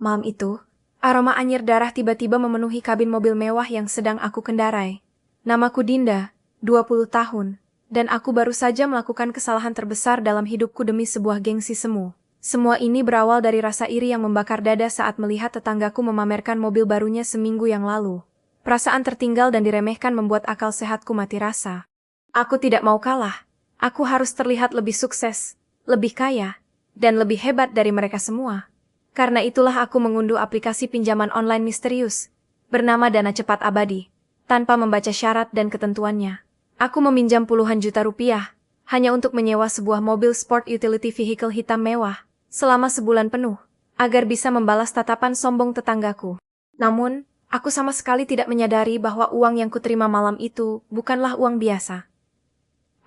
Malam itu, aroma anyir darah tiba-tiba memenuhi kabin mobil mewah yang sedang aku kendarai. Namaku Dinda, 20 tahun, dan aku baru saja melakukan kesalahan terbesar dalam hidupku demi sebuah gengsi semu. Semua ini berawal dari rasa iri yang membakar dada saat melihat tetanggaku memamerkan mobil barunya seminggu yang lalu. Perasaan tertinggal dan diremehkan membuat akal sehatku mati rasa. Aku tidak mau kalah. Aku harus terlihat lebih sukses, lebih kaya, dan lebih hebat dari mereka semua. Karena itulah aku mengunduh aplikasi pinjaman online misterius, bernama Dana Cepat Abadi, tanpa membaca syarat dan ketentuannya. Aku meminjam puluhan juta rupiah, hanya untuk menyewa sebuah mobil sport utility vehicle hitam mewah, selama sebulan penuh, agar bisa membalas tatapan sombong tetanggaku. Namun, aku sama sekali tidak menyadari bahwa uang yang kuterima malam itu bukanlah uang biasa.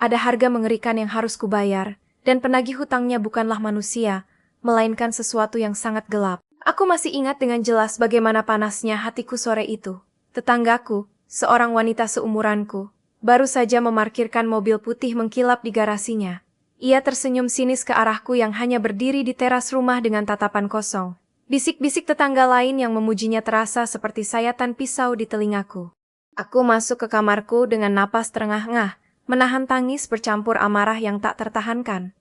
Ada harga mengerikan yang harus kubayar, dan penagih hutangnya bukanlah manusia, melainkan sesuatu yang sangat gelap. Aku masih ingat dengan jelas bagaimana panasnya hatiku sore itu. Tetanggaku, seorang wanita seumuranku, baru saja memarkirkan mobil putih mengkilap di garasinya. Ia tersenyum sinis ke arahku yang hanya berdiri di teras rumah dengan tatapan kosong. Bisik-bisik tetangga lain yang memujinya terasa seperti sayatan pisau di telingaku. Aku masuk ke kamarku dengan napas terengah-engah, menahan tangis bercampur amarah yang tak tertahankan.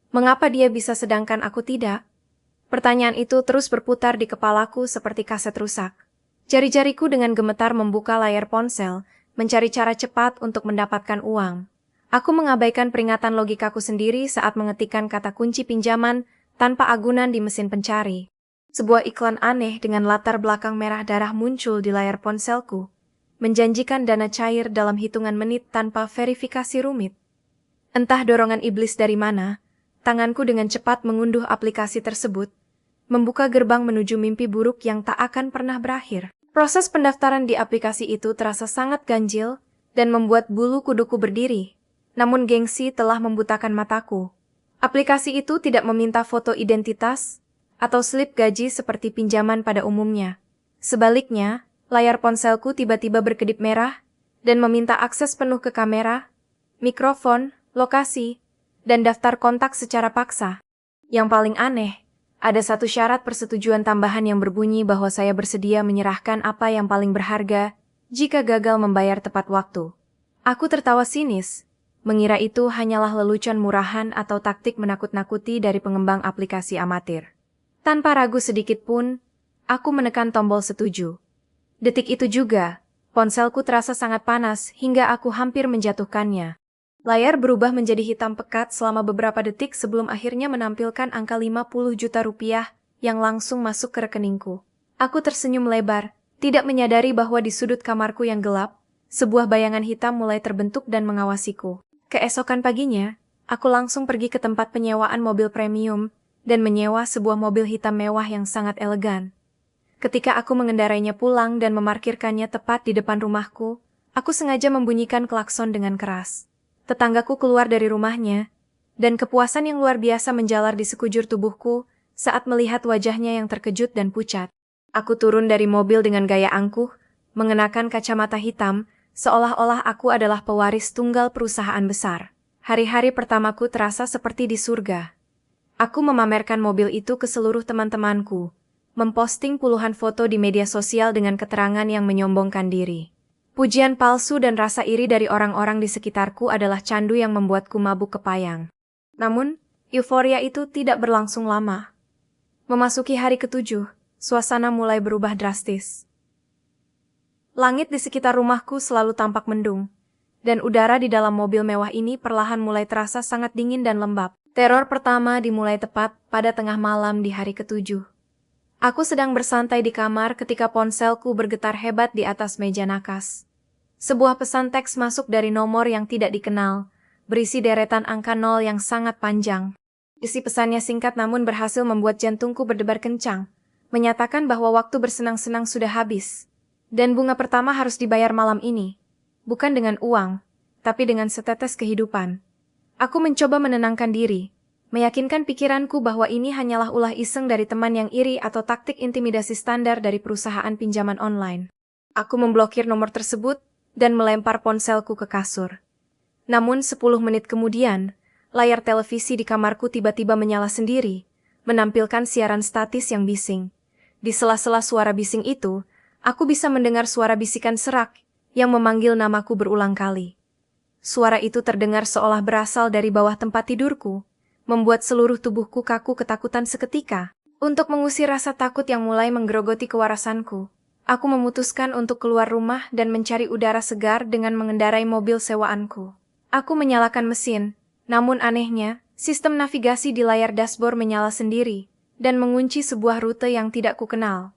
Mengapa dia bisa sedangkan aku tidak? Pertanyaan itu terus berputar di kepalaku seperti kaset rusak. Jari-jariku dengan gemetar membuka layar ponsel, mencari cara cepat untuk mendapatkan uang. Aku mengabaikan peringatan logikaku sendiri saat mengetikkan kata kunci pinjaman tanpa agunan di mesin pencari. Sebuah iklan aneh dengan latar belakang merah darah muncul di layar ponselku, menjanjikan dana cair dalam hitungan menit tanpa verifikasi rumit. Entah dorongan iblis dari mana, tanganku dengan cepat mengunduh aplikasi tersebut, membuka gerbang menuju mimpi buruk yang tak akan pernah berakhir. Proses pendaftaran di aplikasi itu terasa sangat ganjil dan membuat bulu kuduku berdiri, namun gengsi telah membutakan mataku. Aplikasi itu tidak meminta foto identitas atau slip gaji seperti pinjaman pada umumnya. Sebaliknya, layar ponselku tiba-tiba berkedip merah dan meminta akses penuh ke kamera, mikrofon, lokasi, dan daftar kontak secara paksa. Yang paling aneh, ada satu syarat persetujuan tambahan yang berbunyi bahwa saya bersedia menyerahkan apa yang paling berharga jika gagal membayar tepat waktu. Aku tertawa sinis, mengira itu hanyalah lelucon murahan atau taktik menakut-nakuti dari pengembang aplikasi amatir. Tanpa ragu sedikit pun, aku menekan tombol setuju. Detik itu juga, ponselku terasa sangat panas hingga aku hampir menjatuhkannya. Layar berubah menjadi hitam pekat selama beberapa detik sebelum akhirnya menampilkan angka 50 juta rupiah yang langsung masuk ke rekeningku. Aku tersenyum lebar, tidak menyadari bahwa di sudut kamarku yang gelap, sebuah bayangan hitam mulai terbentuk dan mengawasiku. Keesokan paginya, aku langsung pergi ke tempat penyewaan mobil premium dan menyewa sebuah mobil hitam mewah yang sangat elegan. Ketika aku mengendarainya pulang dan memarkirkannya tepat di depan rumahku, aku sengaja membunyikan klakson dengan keras. Tetanggaku keluar dari rumahnya, dan kepuasan yang luar biasa menjalar di sekujur tubuhku saat melihat wajahnya yang terkejut dan pucat. Aku turun dari mobil dengan gaya angkuh, mengenakan kacamata hitam, seolah-olah aku adalah pewaris tunggal perusahaan besar. Hari-hari pertamaku terasa seperti di surga. Aku memamerkan mobil itu ke seluruh teman-temanku, memposting puluhan foto di media sosial dengan keterangan yang menyombongkan diri. Pujian palsu dan rasa iri dari orang-orang di sekitarku adalah candu yang membuatku mabuk kepayang. Namun, euforia itu tidak berlangsung lama. Memasuki hari ke-7, suasana mulai berubah drastis. Langit di sekitar rumahku selalu tampak mendung, dan udara di dalam mobil mewah ini perlahan mulai terasa sangat dingin dan lembab. Teror pertama dimulai tepat pada tengah malam di hari ke-7. Aku sedang bersantai di kamar ketika ponselku bergetar hebat di atas meja nakas. Sebuah pesan teks masuk dari nomor yang tidak dikenal, berisi deretan angka 0 yang sangat panjang. Isi pesannya singkat namun berhasil membuat jantungku berdebar kencang, menyatakan bahwa waktu bersenang-senang sudah habis, dan bunga pertama harus dibayar malam ini, bukan dengan uang, tapi dengan setetes kehidupan. Aku mencoba menenangkan diri, meyakinkan pikiranku bahwa ini hanyalah ulah iseng dari teman yang iri atau taktik intimidasi standar dari perusahaan pinjaman online. Aku memblokir nomor tersebut dan melempar ponselku ke kasur. Namun 10 menit kemudian, layar televisi di kamarku tiba-tiba menyala sendiri, menampilkan siaran statis yang bising. Di sela-sela suara bising itu, aku bisa mendengar suara bisikan serak yang memanggil namaku berulang kali. Suara itu terdengar seolah berasal dari bawah tempat tidurku, membuat seluruh tubuhku kaku ketakutan seketika. Untuk mengusir rasa takut yang mulai menggerogoti kewarasanku, aku memutuskan untuk keluar rumah dan mencari udara segar dengan mengendarai mobil sewaanku. Aku menyalakan mesin, namun anehnya, sistem navigasi di layar dashboard menyala sendiri dan mengunci sebuah rute yang tidak kukenal.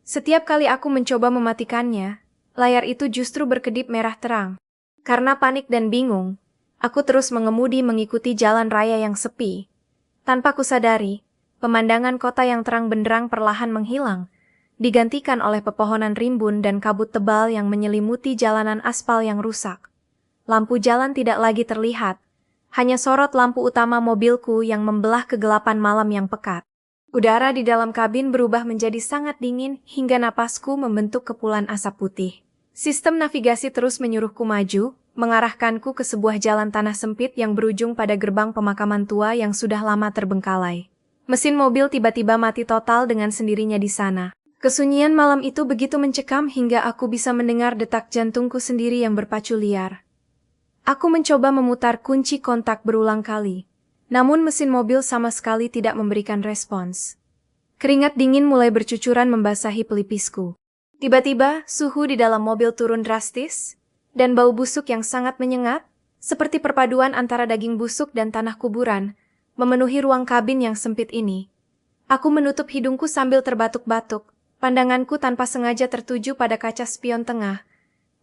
Setiap kali aku mencoba mematikannya, layar itu justru berkedip merah terang. Karena panik dan bingung, aku terus mengemudi mengikuti jalan raya yang sepi. Tanpa kusadari, pemandangan kota yang terang benderang perlahan menghilang, digantikan oleh pepohonan rimbun dan kabut tebal yang menyelimuti jalanan aspal yang rusak. Lampu jalan tidak lagi terlihat, hanya sorot lampu utama mobilku yang membelah kegelapan malam yang pekat. Udara di dalam kabin berubah menjadi sangat dingin hingga napasku membentuk kepulan asap putih. Sistem navigasi terus menyuruhku maju, mengarahkanku ke sebuah jalan tanah sempit yang berujung pada gerbang pemakaman tua yang sudah lama terbengkalai. Mesin mobil tiba-tiba mati total dengan sendirinya di sana. Kesunyian malam itu begitu mencekam hingga aku bisa mendengar detak jantungku sendiri yang berpacu liar. Aku mencoba memutar kunci kontak berulang kali, namun mesin mobil sama sekali tidak memberikan respons. Keringat dingin mulai bercucuran membasahi pelipisku. Tiba-tiba, suhu di dalam mobil turun drastis, dan bau busuk yang sangat menyengat, seperti perpaduan antara daging busuk dan tanah kuburan, memenuhi ruang kabin yang sempit ini. Aku menutup hidungku sambil terbatuk-batuk, pandanganku tanpa sengaja tertuju pada kaca spion tengah.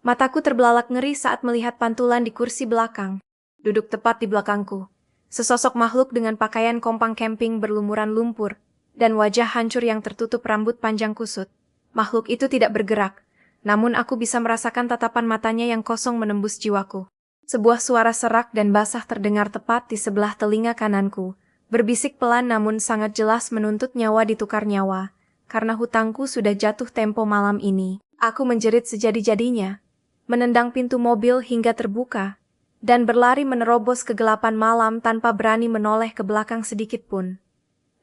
Mataku terbelalak ngeri saat melihat pantulan di kursi belakang. Duduk tepat di belakangku, sesosok makhluk dengan pakaian kompang camping berlumuran lumpur, dan wajah hancur yang tertutup rambut panjang kusut. Makhluk itu tidak bergerak, namun aku bisa merasakan tatapan matanya yang kosong menembus jiwaku. Sebuah suara serak dan basah terdengar tepat di sebelah telinga kananku, berbisik pelan namun sangat jelas menuntut nyawa ditukar nyawa. Karena hutangku sudah jatuh tempo malam ini, aku menjerit sejadi-jadinya, menendang pintu mobil hingga terbuka, dan berlari menerobos kegelapan malam tanpa berani menoleh ke belakang sedikit pun.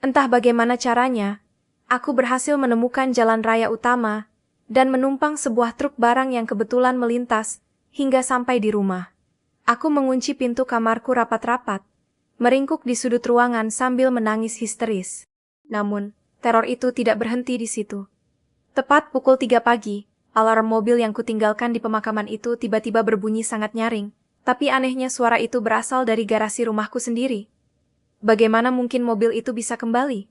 Entah bagaimana caranya, aku berhasil menemukan jalan raya utama, dan menumpang sebuah truk barang yang kebetulan melintas, hingga sampai di rumah. Aku mengunci pintu kamarku rapat-rapat, meringkuk di sudut ruangan sambil menangis histeris. Namun, teror itu tidak berhenti di situ. Tepat pukul 3 pagi, alarm mobil yang kutinggalkan di pemakaman itu tiba-tiba berbunyi sangat nyaring, tapi anehnya suara itu berasal dari garasi rumahku sendiri. Bagaimana mungkin mobil itu bisa kembali?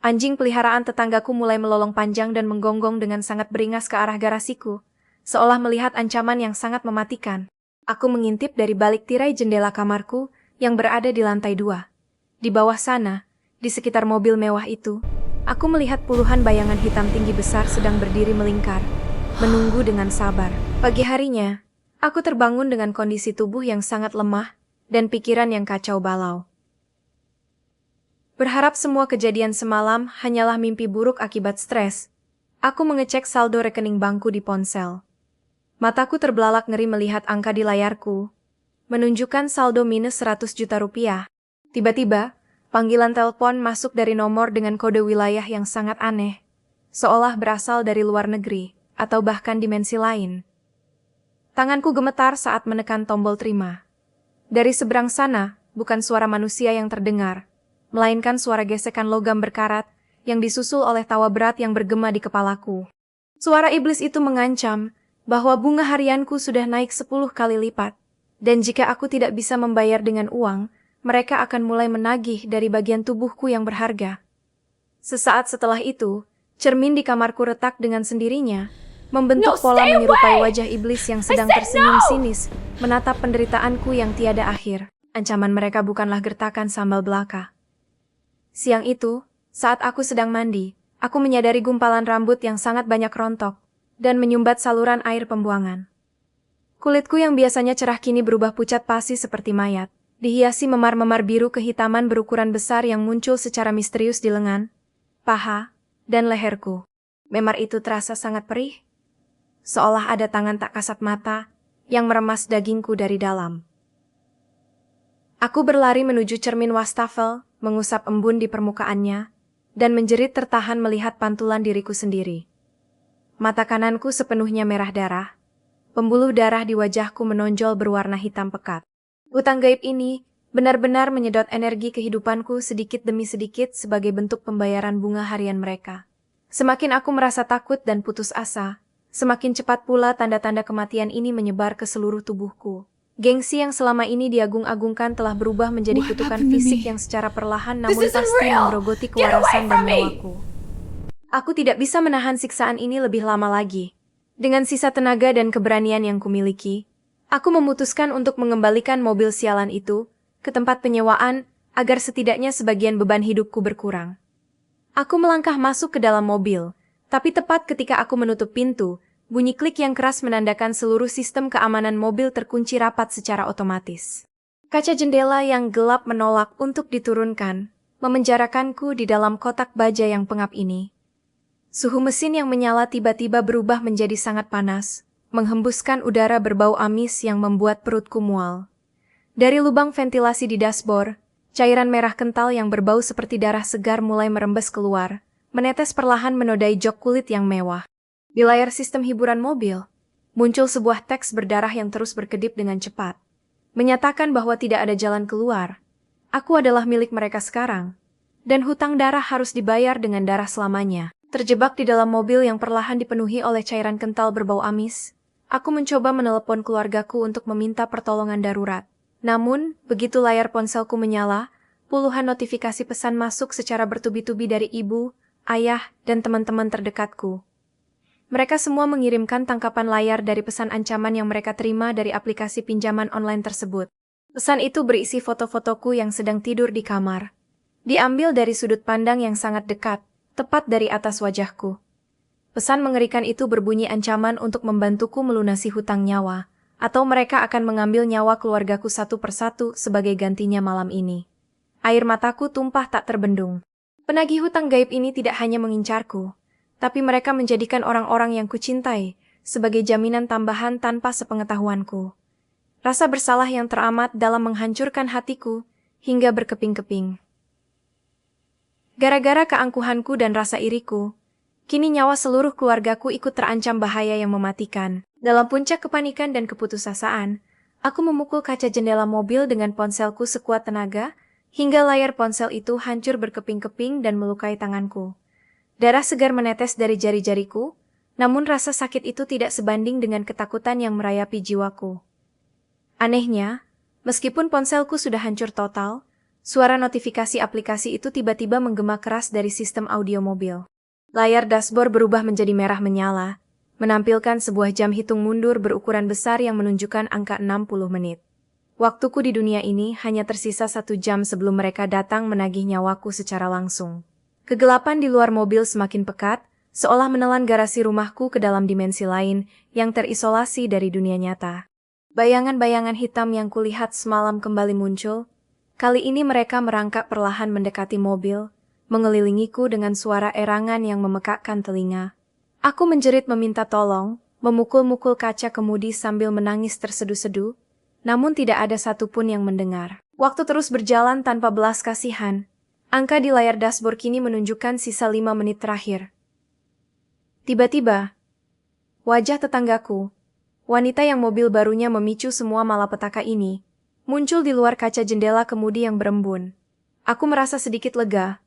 Anjing peliharaan tetanggaku mulai melolong panjang dan menggonggong dengan sangat beringas ke arah garasiku, seolah melihat ancaman yang sangat mematikan. Aku mengintip dari balik tirai jendela kamarku yang berada di lantai 2. Di bawah sana, di sekitar mobil mewah itu, aku melihat puluhan bayangan hitam tinggi besar sedang berdiri melingkar, menunggu dengan sabar. Pagi harinya, aku terbangun dengan kondisi tubuh yang sangat lemah dan pikiran yang kacau balau. Berharap semua kejadian semalam hanyalah mimpi buruk akibat stres, aku mengecek saldo rekening bankku di ponsel. Mataku terbelalak ngeri melihat angka di layarku, menunjukkan saldo minus 100 juta rupiah. Tiba-tiba, panggilan telepon masuk dari nomor dengan kode wilayah yang sangat aneh, seolah berasal dari luar negeri, atau bahkan dimensi lain. Tanganku gemetar saat menekan tombol terima. Dari seberang sana, bukan suara manusia yang terdengar, melainkan suara gesekan logam berkarat, yang disusul oleh tawa berat yang bergema di kepalaku. Suara iblis itu mengancam, bahwa bunga harianku sudah naik 10 kali lipat, dan jika aku tidak bisa membayar dengan uang, mereka akan mulai menagih dari bagian tubuhku yang berharga. Sesaat setelah itu, cermin di kamarku retak dengan sendirinya, membentuk pola menyerupai wajah iblis yang sedang tersenyum sinis, menatap penderitaanku yang tiada akhir. Ancaman mereka bukanlah gertakan sambal belaka. Siang itu, saat aku sedang mandi, aku menyadari gumpalan rambut yang sangat banyak rontok, dan menyumbat saluran air pembuangan. Kulitku yang biasanya cerah kini berubah pucat pasi seperti mayat, dihiasi memar-memar biru kehitaman berukuran besar yang muncul secara misterius di lengan, paha, dan leherku. Memar itu terasa sangat perih, seolah ada tangan tak kasat mata yang meremas dagingku dari dalam. Aku berlari menuju cermin wastafel, mengusap embun di permukaannya, dan menjerit tertahan melihat pantulan diriku sendiri. Mata kananku sepenuhnya merah darah. Pembuluh darah di wajahku menonjol berwarna hitam pekat. Hutang gaib ini benar-benar menyedot energi kehidupanku sedikit demi sedikit sebagai bentuk pembayaran bunga harian mereka. Semakin aku merasa takut dan putus asa, semakin cepat pula tanda-tanda kematian ini menyebar ke seluruh tubuhku. Gengsi yang selama ini diagung-agungkan telah berubah menjadi kutukan fisik yang secara perlahan namun pasti menggerogoti kewarasan dan nyawaku. Aku tidak bisa menahan siksaan ini lebih lama lagi. Dengan sisa tenaga dan keberanian yang kumiliki, aku memutuskan untuk mengembalikan mobil sialan itu ke tempat penyewaan agar setidaknya sebagian beban hidupku berkurang. Aku melangkah masuk ke dalam mobil, tapi tepat ketika aku menutup pintu, bunyi klik yang keras menandakan seluruh sistem keamanan mobil terkunci rapat secara otomatis. Kaca jendela yang gelap menolak untuk diturunkan, memenjarakanku di dalam kotak baja yang pengap ini. Suhu mesin yang menyala tiba-tiba berubah menjadi sangat panas, menghembuskan udara berbau amis yang membuat perutku mual. Dari lubang ventilasi di dashboard, cairan merah kental yang berbau seperti darah segar mulai merembes keluar, menetes perlahan menodai jok kulit yang mewah. Di layar sistem hiburan mobil, muncul sebuah teks berdarah yang terus berkedip dengan cepat, menyatakan bahwa tidak ada jalan keluar. Aku adalah milik mereka sekarang, dan hutang darah harus dibayar dengan darah selamanya. Terjebak di dalam mobil yang perlahan dipenuhi oleh cairan kental berbau amis, aku mencoba menelepon keluargaku untuk meminta pertolongan darurat. Namun, begitu layar ponselku menyala, puluhan notifikasi pesan masuk secara bertubi-tubi dari ibu, ayah, dan teman-teman terdekatku. Mereka semua mengirimkan tangkapan layar dari pesan ancaman yang mereka terima dari aplikasi pinjaman online tersebut. Pesan itu berisi foto-fotoku yang sedang tidur di kamar. Diambil dari sudut pandang yang sangat dekat, tepat dari atas wajahku. Pesan mengerikan itu berbunyi ancaman untuk membantuku melunasi hutang nyawa, atau mereka akan mengambil nyawa keluargaku satu persatu sebagai gantinya malam ini. Air mataku tumpah tak terbendung. Penagih hutang gaib ini tidak hanya mengincarku, tapi mereka menjadikan orang-orang yang kucintai sebagai jaminan tambahan tanpa sepengetahuanku. Rasa bersalah yang teramat dalam menghancurkan hatiku hingga berkeping-keping. Gara-gara keangkuhanku dan rasa iriku, kini nyawa seluruh keluargaku ikut terancam bahaya yang mematikan. Dalam puncak kepanikan dan keputusasaan, aku memukul kaca jendela mobil dengan ponselku sekuat tenaga, hingga layar ponsel itu hancur berkeping-keping dan melukai tanganku. Darah segar menetes dari jari-jariku, namun rasa sakit itu tidak sebanding dengan ketakutan yang merayapi jiwaku. Anehnya, meskipun ponselku sudah hancur total, suara notifikasi aplikasi itu tiba-tiba menggema keras dari sistem audio mobil. Layar dashboard berubah menjadi merah menyala, menampilkan sebuah jam hitung mundur berukuran besar yang menunjukkan angka 60 menit. Waktuku di dunia ini hanya tersisa 1 jam sebelum mereka datang menagih nyawaku secara langsung. Kegelapan di luar mobil semakin pekat, seolah menelan garasi rumahku ke dalam dimensi lain yang terisolasi dari dunia nyata. Bayangan-bayangan hitam yang kulihat semalam kembali muncul. Kali ini mereka merangkak perlahan mendekati mobil, mengelilingiku dengan suara erangan yang memekakkan telinga. Aku menjerit meminta tolong, memukul-mukul kaca kemudi sambil menangis terseduh-seduh, namun tidak ada satupun yang mendengar. Waktu terus berjalan tanpa belas kasihan. Angka di layar dashboard kini menunjukkan sisa 5 menit terakhir. Tiba-tiba, wajah tetanggaku, wanita yang mobil barunya memicu semua malapetaka ini, muncul di luar kaca jendela kemudi yang berembun. Aku merasa sedikit lega,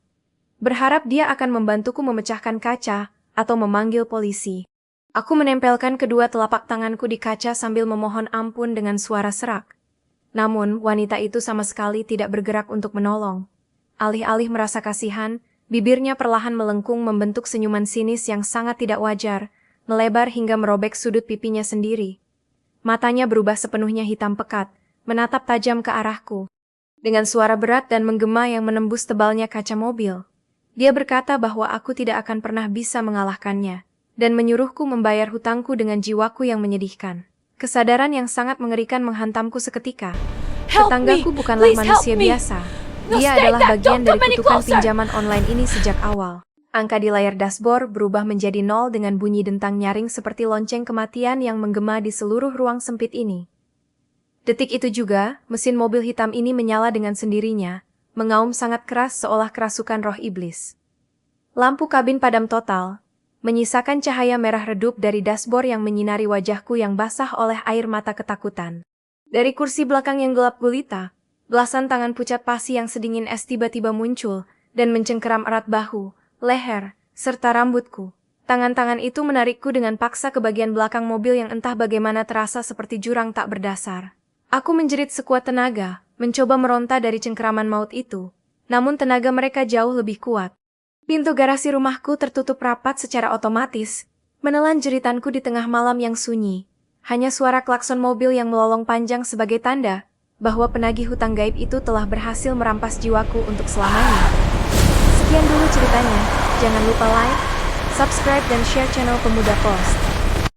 berharap dia akan membantuku memecahkan kaca atau memanggil polisi. Aku menempelkan kedua telapak tanganku di kaca sambil memohon ampun dengan suara serak. Namun, wanita itu sama sekali tidak bergerak untuk menolong. Alih-alih merasa kasihan, bibirnya perlahan melengkung membentuk senyuman sinis yang sangat tidak wajar, melebar hingga merobek sudut pipinya sendiri. Matanya berubah sepenuhnya hitam pekat, menatap tajam ke arahku. Dengan suara berat dan menggema yang menembus tebalnya kaca mobil, dia berkata bahwa aku tidak akan pernah bisa mengalahkannya, dan menyuruhku membayar hutangku dengan jiwaku yang menyedihkan. Kesadaran yang sangat mengerikan menghantamku seketika. Tetanggaku bukanlah manusia biasa. Dia adalah bagian dari kutukan pinjaman online ini sejak awal. Angka di layar dashboard berubah menjadi 0 dengan bunyi dentang nyaring seperti lonceng kematian yang menggema di seluruh ruang sempit ini. Detik itu juga, mesin mobil hitam ini menyala dengan sendirinya, mengaum sangat keras seolah kerasukan roh iblis. Lampu kabin padam total, menyisakan cahaya merah redup dari dashboard yang menyinari wajahku yang basah oleh air mata ketakutan. Dari kursi belakang yang gelap gulita, belasan tangan pucat pasi yang sedingin es tiba-tiba muncul dan mencengkeram erat bahu, leher, serta rambutku. Tangan-tangan itu menarikku dengan paksa ke bagian belakang mobil yang entah bagaimana terasa seperti jurang tak berdasar. Aku menjerit sekuat tenaga, mencoba meronta dari cengkeraman maut itu, namun tenaga mereka jauh lebih kuat. Pintu garasi rumahku tertutup rapat secara otomatis, menelan jeritanku di tengah malam yang sunyi. Hanya suara klakson mobil yang melolong panjang sebagai tanda bahwa penagih hutang gaib itu telah berhasil merampas jiwaku untuk selamanya. Sekian dulu ceritanya, jangan lupa like, subscribe dan share channel Pemuda Post.